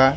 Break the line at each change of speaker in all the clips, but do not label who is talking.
봐.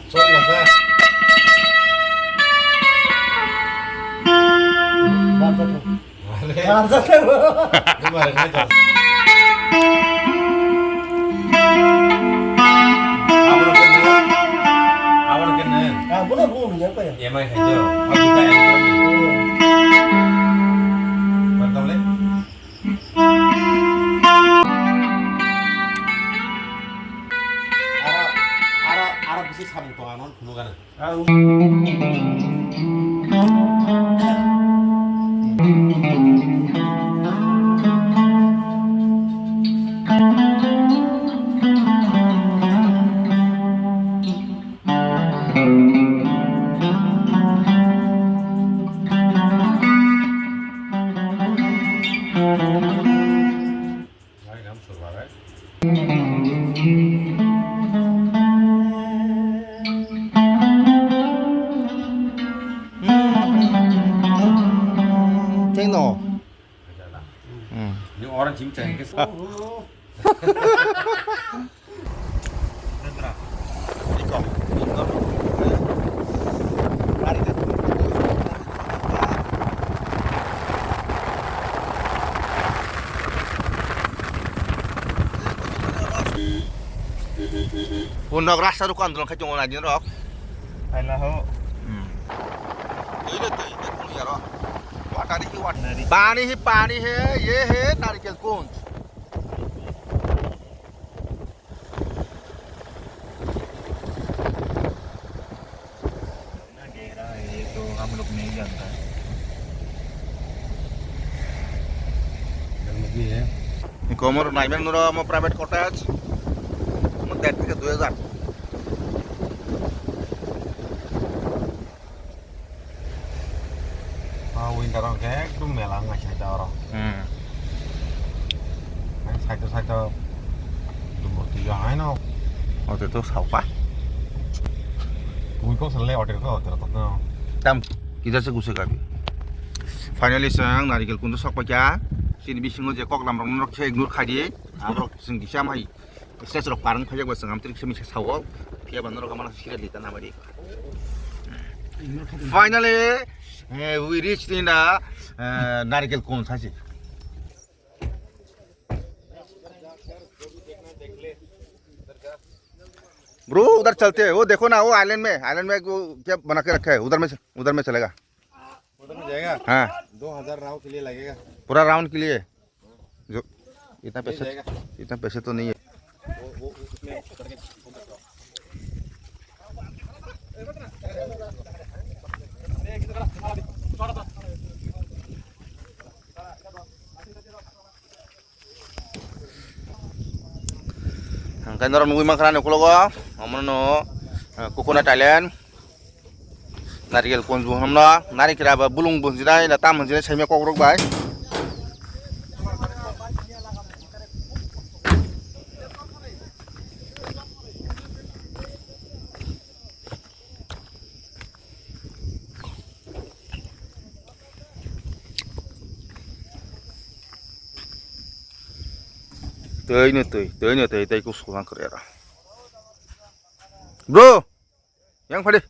Ceng no.
Những orang chim cheng cái số.
Unok rasa ruko andron kacung ona jin rok.
Hay là hô.
Ini tuh, ini pun ya rok. Watari hi wat. Pani hi, ye he narikel kunj.
ये तो हम लोग नहीं जानता है।
Komor naimen nuro mau private cottage. Mau tet ke 2000.
Winter orang kayak itu melang nggak saya orang. Saya umur 3 ay no.
Waktu itu saupa.
Bui kok selai order kok terus no.
Tam kita seguse kabi. Finally sang narikel kuntu sok paja. Sini bisingo je kok lam rong nok se ignore khadi. Arok sing disam hai. Ses rok parang khajak basang am trik semi sawo. Pia bandar kamana sirat litan amadi. Finally we reached in the narikel kuntu saji. Bro उधर चलते हैं वो देखो ना वो island में वो क्या बना के रखा है उधर में चलेगा
उधर में जाएगा
हाँ
2000 राउंड के लिए लगेगा
पूरा राउंड के लिए जो इतना पैसे तो नहीं है
वो उसमें
kan orang nunggu makanan aku logo amono coconut island narikel konju hamna narikel aba bulung bunjinai na tam bunjinai saime kokrok bai teuy ku sulang kerera bro yang pade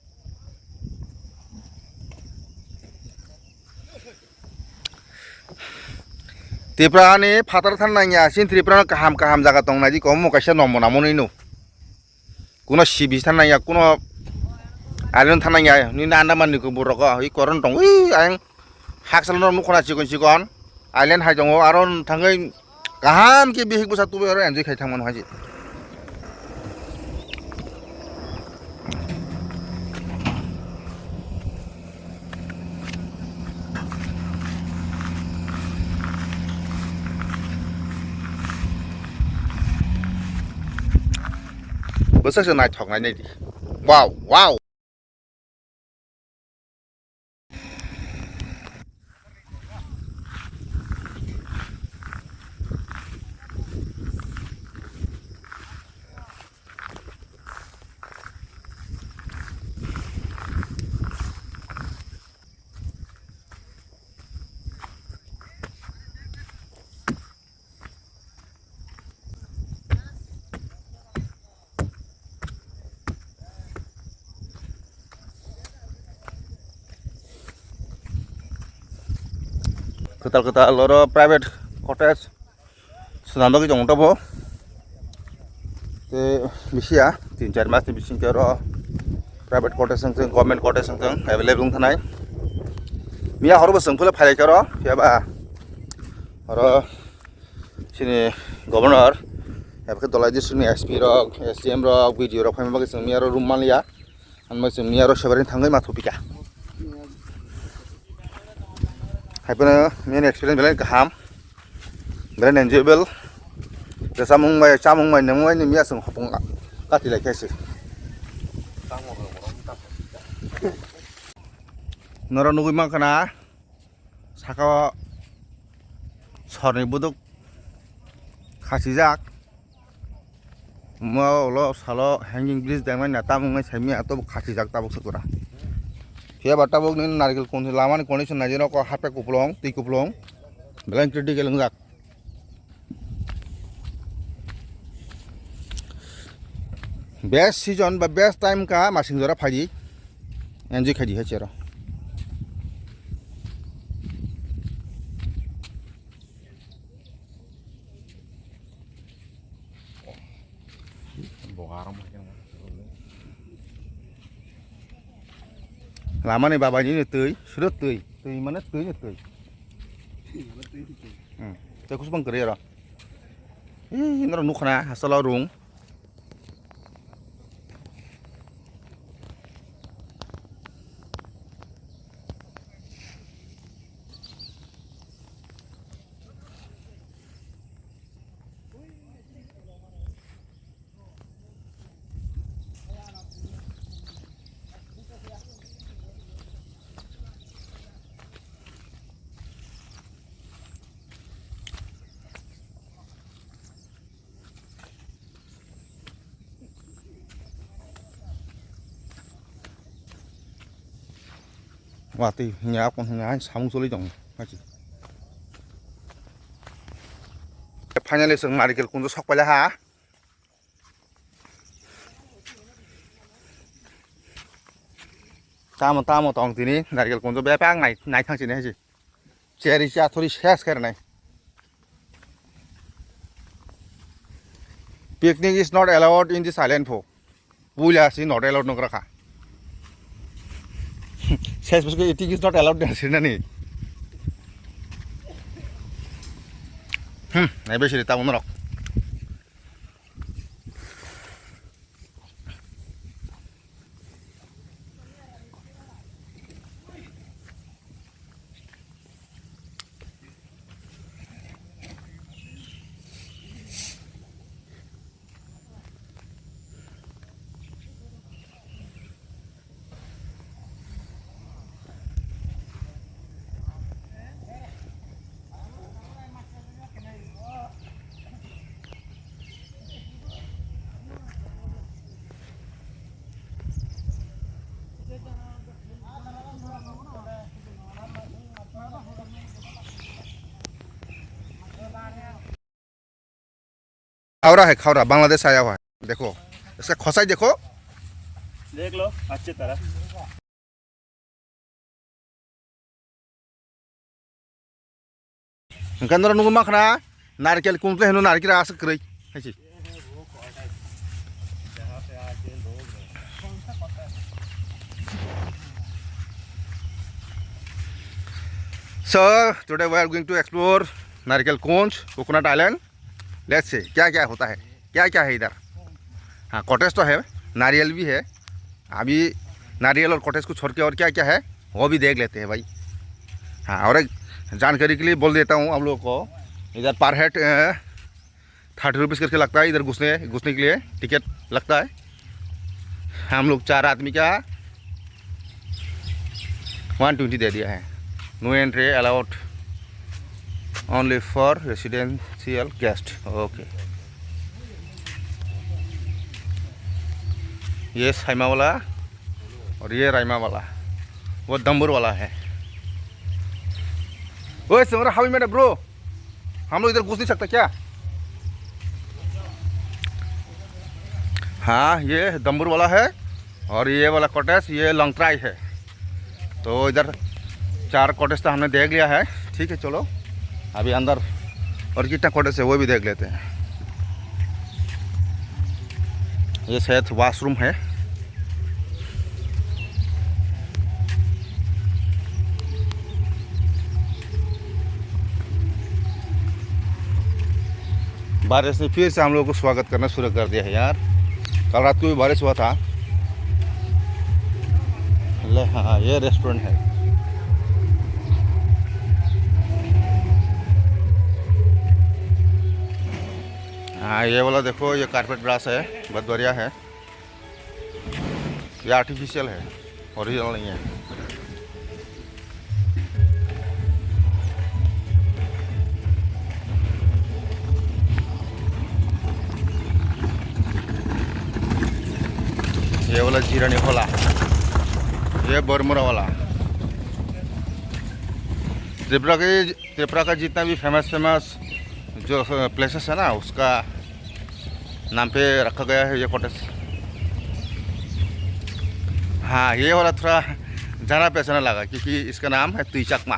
Tripura ni fatar than nanya sin Tripura kaham jaga tong naji komo kaisa nommo namoni nu kuno sibi than nanya kuno island than nanya ni na andaman ni ko buroko i koron tong ang haksal no mukhona sikon island hai jongo aron thangai kaham ke bihik busa tu bero enjoy khai thangman haji bớt sắc này thọc này đi wow ketal loro private cottage senando ki jong tabo te bisia 3-4 mas ni bising ke ro private cottage sang government cottage sang available thanai mia horobo sangphule phailai ke ro yaba ro sini governor yaba dolai di suni SP ro SDM ro video ro phaima bagi sang mia ro room malia an ma sang mia ro sebarin thangai ma thopika haipana main experience belen kaham belen enjoyable chamung mai namoi ni mia sang hopong kati lai kaisi nora nugui makana saka sorni buduk khasijak mo lo salo hanging bridge dangmai na tamung mai saimi ato khasijak tabuk sakura pia batabuk ni narikil kon lama ni condition najino ko hape kuplong ti kuplong belang critical ngjak best season ba best time ka masing jora phaji enjoy khaji he chero lama ni baba ni teuy surut teuy mana teuy ni teuy teuy kusbang kere ro nora nukhna hasalo rung wah ti nhà con nhà sống số lấy chồng hả chị finally sừng narikil kunjo sok pala ha tamo tong tini narikil kunjo be pa ngai thang chi ne ji cherry cha thori ses kar nai picnic is not allowed in the silent folk pula si not allowed nok rakha says because eating is not allowed in Sydney. I bet you it's on rock. खावरा Bangladesh आया हुआ है देखो इसका खोसाई देखो
देख लो अच्छी तरह
कंदर नुगु माखना नारकेल कुंपले हेनु नारकेल आस करई हैसी So today we are going to explore Narikel Kunj coconut island let's see क्या क्या होता है क्या है इधर हाँ कॉटेज तो है नारियल भी है अभी नारियल और कॉटेज को छोड़ के और क्या क्या है वो भी देख लेते हैं भाई हाँ और एक जानकारी के लिए बोल देता हूँ आप लोगों को इधर पर हेड 30 रुपीज़ करके लगता है इधर घुसने के लिए टिकट लगता है हम लोग 4 आदमी का 120 दे दिया है no entry allowed only for residential guest okay ये साइमा वाला और ये राइमा वाला वो दम्बूर वाला है ओए समरा हाउ मेड ब्रो हम लोग इधर घुस नहीं सकते क्या हाँ ये दम्बूर वाला है और ये वाला कॉटेज ये लॉन्ग ट्राई है तो इधर 4 कॉटेज तो हमने देख लिया है। ठीक है, चलो अभी अंदर और कितना कॉटेज है वो भी देख लेते हैं। ये शायद वॉशरूम है। बारिश ने फिर से हम लोग को स्वागत करना शुरू कर दिया है यार। कल रात को भी बारिश हुआ था। ले हाँ, ये रेस्टोरेंट है। हाँ, ये वाला देखो, ये कारपेट ग्रास है, बहुत बढ़िया है। ये आर्टिफिशियल है, ओरिजिनल नहीं है। ये वाला जीरानी होला, ये बरमुरा वाला। त्रिपुरा का जितना भी फेमस जो प्लेसेस है ना, उसका नाम पे रखा गया है ये कॉटेज। हाँ, ये वाला थोड़ा ज़्यादा पैसा लगा क्योंकि इसका नाम है तुईचकमा।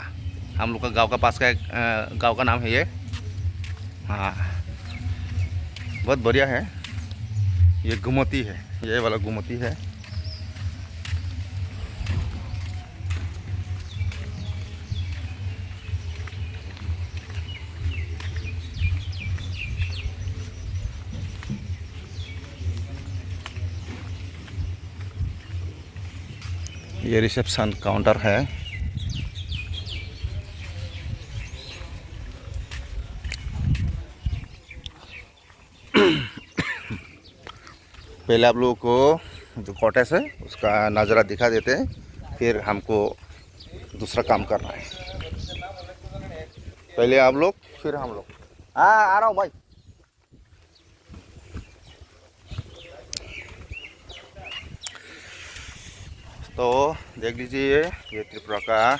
हम लोग का गांव का पास का एक गांव का नाम है ये। हाँ, बहुत बढ़िया है। ये गुमती है, ये वाला गुमती है। ये रिसेप्शन काउंटर है। पहले आप लोगों को जो कॉटेज है उसका नज़ारा दिखा देते हैं, फिर हमको दूसरा काम करना है। पहले आप लोग फिर हम लोग। हाँ, आ रहा हूँ भाई। तो देख लीजिए, ये त्रिपुरा का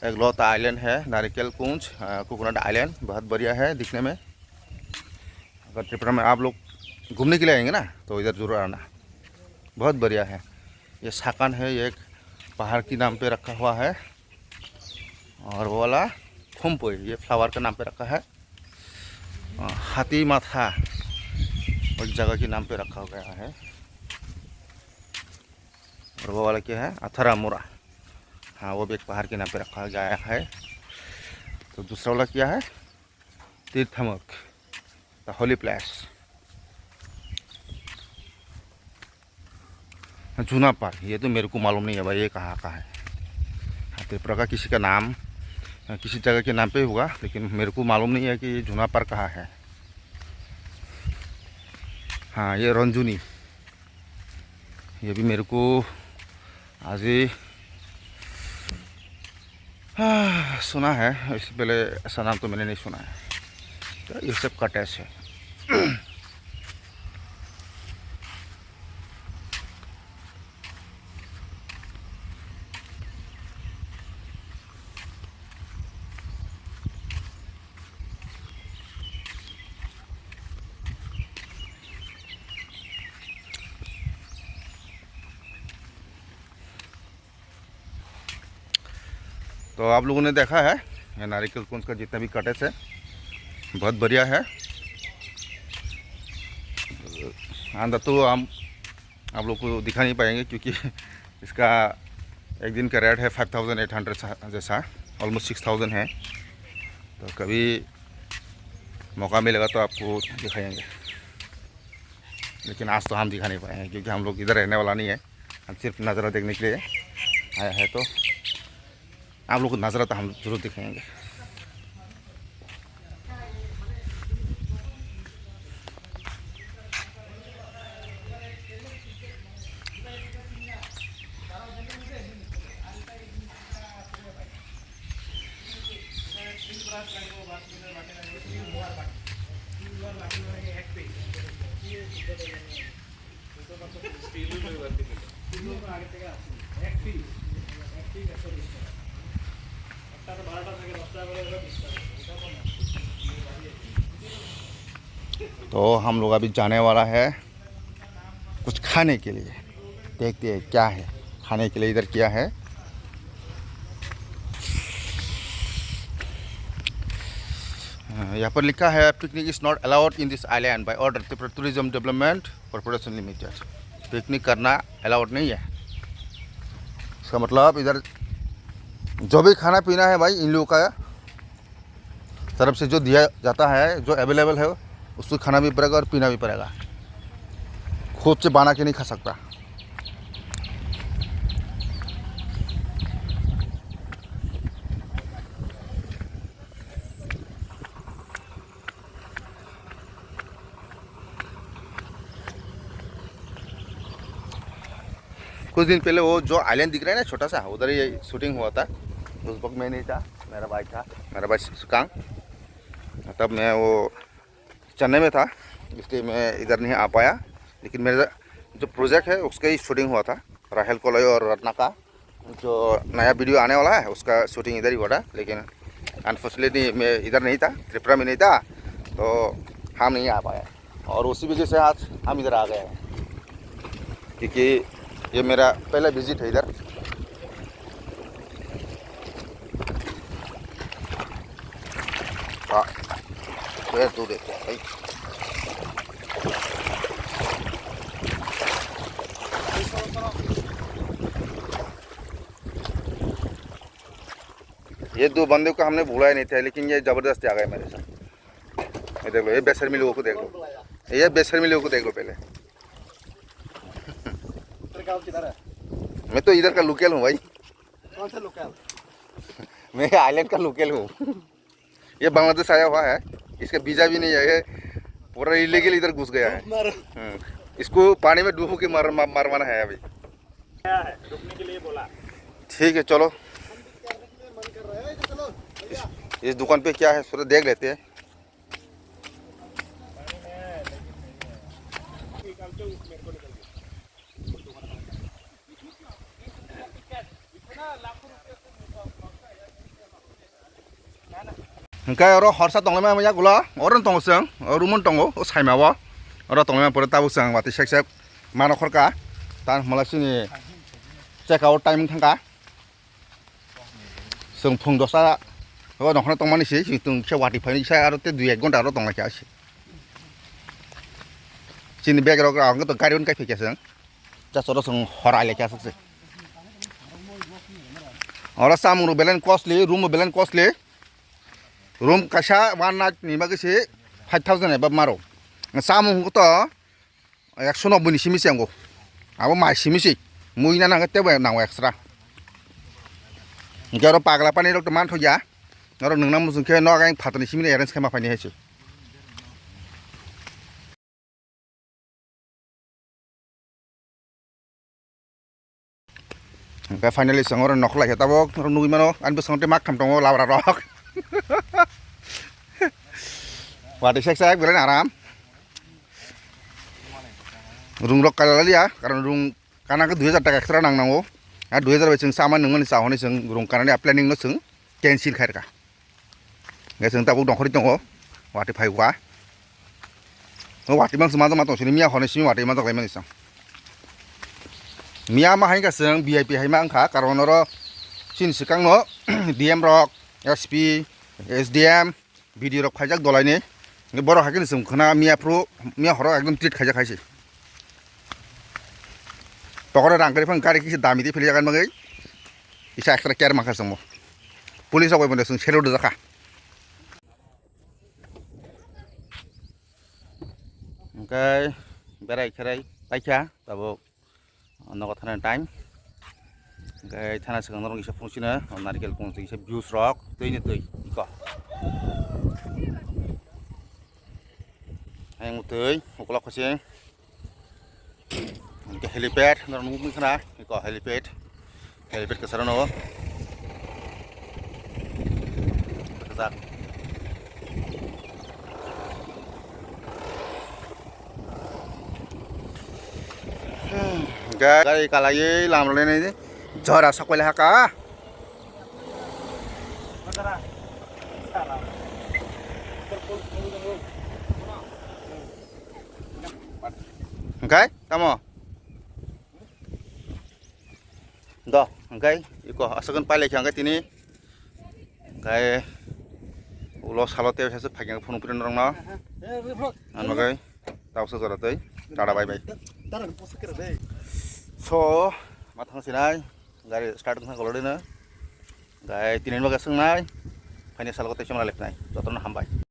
एक लौता आइलैंड है, नारिकेल कुंज, कोकोनट आइलैंड। बहुत बढ़िया है दिखने में। अगर त्रिपुरा में आप लोग घूमने के लिए आएंगे ना तो इधर जरूर आना, बहुत बढ़िया है। ये साकान है, ये एक पहाड़ की नाम पे रखा हुआ है। और वो वाला खुम्पोई, ये फ्लावर का नाम पे रखा है। हाथी माथा उस जगह के नाम पे रखा गया है। और वो वाला क्या है, अथरामुरा, हाँ वो भी एक पहाड़ के नाम पे रखा गया है। तो दूसरा वाला क्या है, Tirthamukh, the holy place. Juna park, ये तो मेरे को मालूम नहीं है भाई, ये कहाँ का है। त्रिपुरा का किसी का नाम किसी जगह के नाम पे होगा, लेकिन मेरे को मालूम नहीं है कि ये जूना पार्क कहाँ है। हाँ, ये रंजुनी, ये भी मेरे को आज ही सुना है। इससे पहले ऐसा नाम तो मैंने नहीं सुना है। तो ये सब कॉटेज है। तो आप लोगों ने देखा है ये नारिकेल कुंज का जितना भी कॉटेज है, बहुत बढ़िया है। अंदर तो हम आप लोग को दिखा नहीं पाएंगे क्योंकि इसका एक दिन का रेट है 5800 जैसा, ऑलमोस्ट 6000 है। तो कभी मौका मिलेगा तो आपको दिखाएंगे, लेकिन आज तो हम दिखा नहीं पाएंगे क्योंकि हम लोग इधर रहने वाला नहीं है। हम सिर्फ नज़ारा देखने के लिए आया है। तो आप लोग को नज़ारा तो हम जरूर दिखाएंगे। तो हम लोग अभी जाने वाला है कुछ खाने के लिए। देखते हैं क्या है खाने के लिए इधर क्या है। यहाँ पर लिखा है picnic is not allowed in this island by order Tripura tourism development corporation limited. Picnic करना अलाउड नहीं है। इसका मतलब इधर जो भी खाना पीना है भाई इन लोगों का तरफ से जो दिया जाता है, जो अवेलेबल है उसको खाना भी पड़ेगा और पीना भी पड़ेगा। खुद से बना के नहीं खा सकता। कुछ दिन पहले वो जो आइलैंड दिख रहा है ना छोटा सा, उधर ही शूटिंग हुआ था। उस वक्त मैं नहीं था, मेरा भाई था, मेरा भाई सुकांग। तब मैं वो चेन्नई में था, इसलिए मैं इधर नहीं आ पाया। लेकिन मेरा जो प्रोजेक्ट है उसका ही शूटिंग हुआ था। राहेल कोलय और रत्ना का जो नया वीडियो आने वाला है उसका शूटिंग इधर ही हुआ था। लेकिन अनफॉर्चुनेटली मैं इधर नहीं था, त्रिपुरा में नहीं था, तो हम नहीं आ पाया। और उसी वजह से आज हम इधर आ गए हैं, क्योंकि ये मेरा पहला विजिट है इधर। हाँ, दूर देखते हैं भाई। ये दो बंदे को हमने बुलाया नहीं था, लेकिन ये जबरदस्ती आ गए मेरे साथ। ये देख लो, ये बेशर्मी लोगों को देख लो, ये बेशर्मी लोगों को देख लो। पहले मैं तो इधर का लोकल हूँ भाई।
कौन सा लोकल?
मैं आइलैंड का लोकल हूँ। ये बांग्लादेश आया हुआ है, इसका वीजा भी नहीं है, पूरा इलीगल इधर घुस गया है। इसको पानी में डूबो के मारवाना है अभी।
रुकने के लिए बोला।
ठीक है चलो, इस दुकान पे क्या है थोड़ा देख लेते हैं। Engkai oro horsa tonglema maya gula oron tongseng rumon tongo o saimawo oro tonglema pore tabu sang wati sek sek mano khorka tan malasini check out time thangka sung phung dosa o nokhna tongmani si tung se wati phani sai aro te 2-1 gonta aro tongla kya si chini bag ro ga ang to gari on kai phike sang ja soro sung hora le kya sakse oro samuru belen costly room belen costly room कैसा 1 night निमागे से 5000 है बारो सामु तो 190 नि सिमिसे आंगो आबो माइ सिमिसे मुइना नांगा तेबो नांगो एक्स्ट्रा गेरो पागला पानी रक्त मान थया और नोंना मुजुंखे न गाय फातनि सिमिने अरेन्ज खामा फाइनि हेसे ओमफ्राय फाइनाली संगर नखला हेताबो नुइमानो आनबो संते माक थाम दंगो लाब्रा रक वाटी सेक सेक बेलाय आराम रुम रक काला लिया कारण रुम काना के 2000 टाका एक्स्ट्रा नांगनांगो आ 2000 बे जों सामान नोंनि साहनि जों रुम कानानि प्लेनिंग नो जों कैंसिल खायरका गे जों ताबु दंखरि दङ वाटी फाइवा वाटी मांस माजो मातो सिनि मिया हने सिनि वाटी माजो लायमानि सं मिया मा हाइगा जों वीआईपी हाइमा आंखा कारण र सिन सिकांनो डीएम रक एसपी एसडीएम वीडियो रक फाइजाक दलायनि बर' हाकिन जों खोना मिया हर एकदम ट्रिट खाइजा खाइसे पकड़े रांगरी फं गाड़ी किसी दामी दी फिर जागन मगई इसा एक्स्ट्रा केयर माखा संग पुलिस आवे बने जों सेलो दजाखा ओमफ्राय बेराय खेराय पाइखा दाबो नगद थानाय टाइम ओमफ्राय थाना सिगां रं इसे फंसिनो नारिकेल फंसि इसे भिउस रक दैनि दै eco yang utuh, ukulak kucing, ke helipad, orang nunggu kena, ke helipad kesaran apa? Kesat. Gay kalai làm lên này, chờ đã sắp quay lại cả. Engkai, tamo. Dah, engkai, iko asakan pale kya engkai tini. Engkai ulo salote sasu phagyang phone piron rong no anogai tausa joratoi tada bye bye so mathang sinai gari start khna golode na gai tinin baga sungnai financial kote chomra leknai jotron hambai